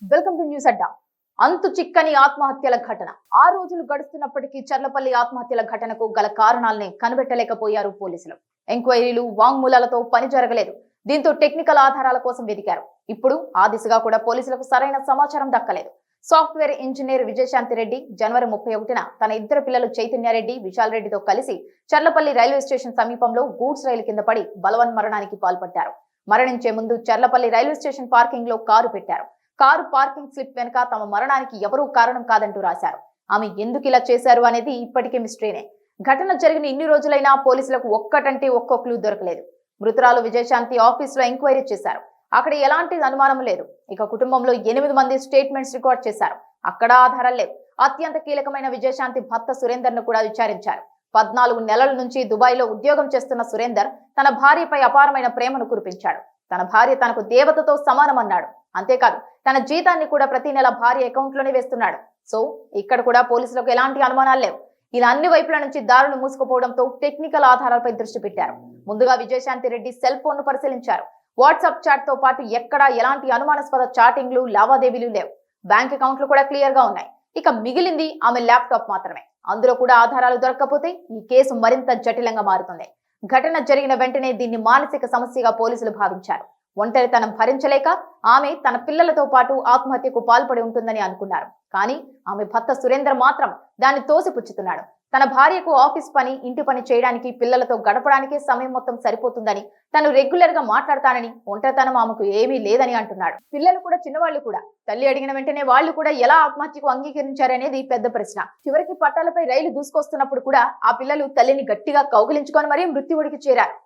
Welcome to news అడ్డా. అంతు చిక్కని ఆత్మహత్యల ఘటన. ఆ రోజులు గడుస్తున్నప్పటికీ చర్లపల్లి ఆత్మహత్యల ఘటనకు గల కారణాలని కనిపెట్టలేకపోయారు పోలీసులు. ఎంక్వైరీలు, వాంగ్మూలాలతో పని జరగలేదు. దీంతో టెక్నికల్ ఆధారాల కోసం వెతికారు. ఇప్పుడు ఆ దిశగా కూడా పోలీసులకు సరైన సమాచారం దక్కలేదు. సాఫ్ట్వేర్ ఇంజనీర్ విజయశాంతి రెడ్డి జనవరి 31న తన ఇద్దరు పిల్లలు చైతన్యారెడ్డి, విశాల్ రెడ్డితో కలిసి చర్లపల్లి రైల్వే స్టేషన్ సమీపంలో గూడ్స్ రైలు కింద పడి బలవన్మరణానికి పాల్పడ్డారు. మరణించే ముందు చర్లపల్లి రైల్వే స్టేషన్ పార్కింగ్ లో కారు పెట్టారు. కారు పార్కింగ్ స్లిప్ వెనుక తమ మరణానికి ఎవరూ కారణం కాదంటూ రాశారు. ఆమె ఎందుకు ఇలా చేశారు అనేది ఇప్పటికే మిస్టరీనే. ఘటన జరిగిన ఇన్ని రోజులైనా పోలీసులకు ఒక్కటంటే ఒక్క క్లూ దొరకలేదు. మృతురాలు విజయశాంతి ఆఫీస్ లో ఎంక్వైరీ చేశారు. అక్కడ ఎలాంటి అనుమానం లేదు. ఇక కుటుంబంలో 8 మంది స్టేట్మెంట్స్ రికార్డ్ చేశారు. అక్కడ ఆధారాలు లేవు. అత్యంత కీలకమైన విజయశాంతి భర్త సురేందర్ ను కూడా విచారించారు. 14 నెలల నుంచి దుబాయ్ లో ఉద్యోగం చేస్తున్న సురేందర్ తన భార్యపై అపారమైన ప్రేమను కురిపించాడు. తన భార్య తనకు దేవతతో సమానమన్నాడు. అంతేకాదు తన జీతాన్ని కూడా ప్రతి నెల భార్య అకౌంట్ లోనే వేస్తున్నాడు. సో ఇక్కడ కూడా పోలీసులకు ఎలాంటి అనుమానాలు లేవు. ఇలా అన్ని వైపుల నుంచి దారులు మూసుకుపోవడంతో టెక్నికల్ ఆధారాలపై దృష్టి పెట్టారు. ముందుగా విజయశాంతి రెడ్డి సెల్ ఫోన్ ను పరిశీలించారు. వాట్సాప్ చాట్ తో పాటు ఎక్కడా ఎలాంటి అనుమానాస్పద చాటింగ్లు, లావాదేవీలు లేవు. బ్యాంక్ అకౌంట్లు కూడా క్లియర్ గా ఉన్నాయి. ఇక మిగిలింది ఆమె ల్యాప్టాప్ మాత్రమే. అందులో కూడా ఆధారాలు దొరకకపోతే ఈ కేసు మరింత జటిలంగా మారుతుంది. ఘటన జరిగిన వెంటనే దీన్ని మానసిక సమస్యగా పోలీసులు భావించారు. ఒంటరితనం భరించలేక ఆమె తన పిల్లలతో పాటు ఆత్మహత్యకు పాల్పడి ఉంటుందని అనుకున్నారు. కానీ ఆమె భర్త సురేందర్ మాత్రం దాన్ని తోసిపుచ్చుతున్నాడు. తన భార్యకు ఆఫీస్ పని, ఇంటి పని చేయడానికి, పిల్లలతో గడపడానికే సమయం మొత్తం సరిపోతుందని, తను రెగ్యులర్ గా మాట్లాడతానని, ఒంటరితనం ఆమెకు ఏమీ లేదని అంటున్నాడు. పిల్లలు కూడా చిన్నవాళ్లు కూడా. తల్లి అడిగిన వెంటనే వాళ్ళు కూడా ఎలా ఆత్మహత్యకు అంగీకరించారనేది పెద్ద ప్రశ్న. చివరికి పట్టాలపై రైలు దూసుకొస్తున్నప్పుడు కూడా ఆ పిల్లలు తల్లిని గట్టిగా కౌగిలించుకొని మరీ మృత్యువుడికి చేరారు.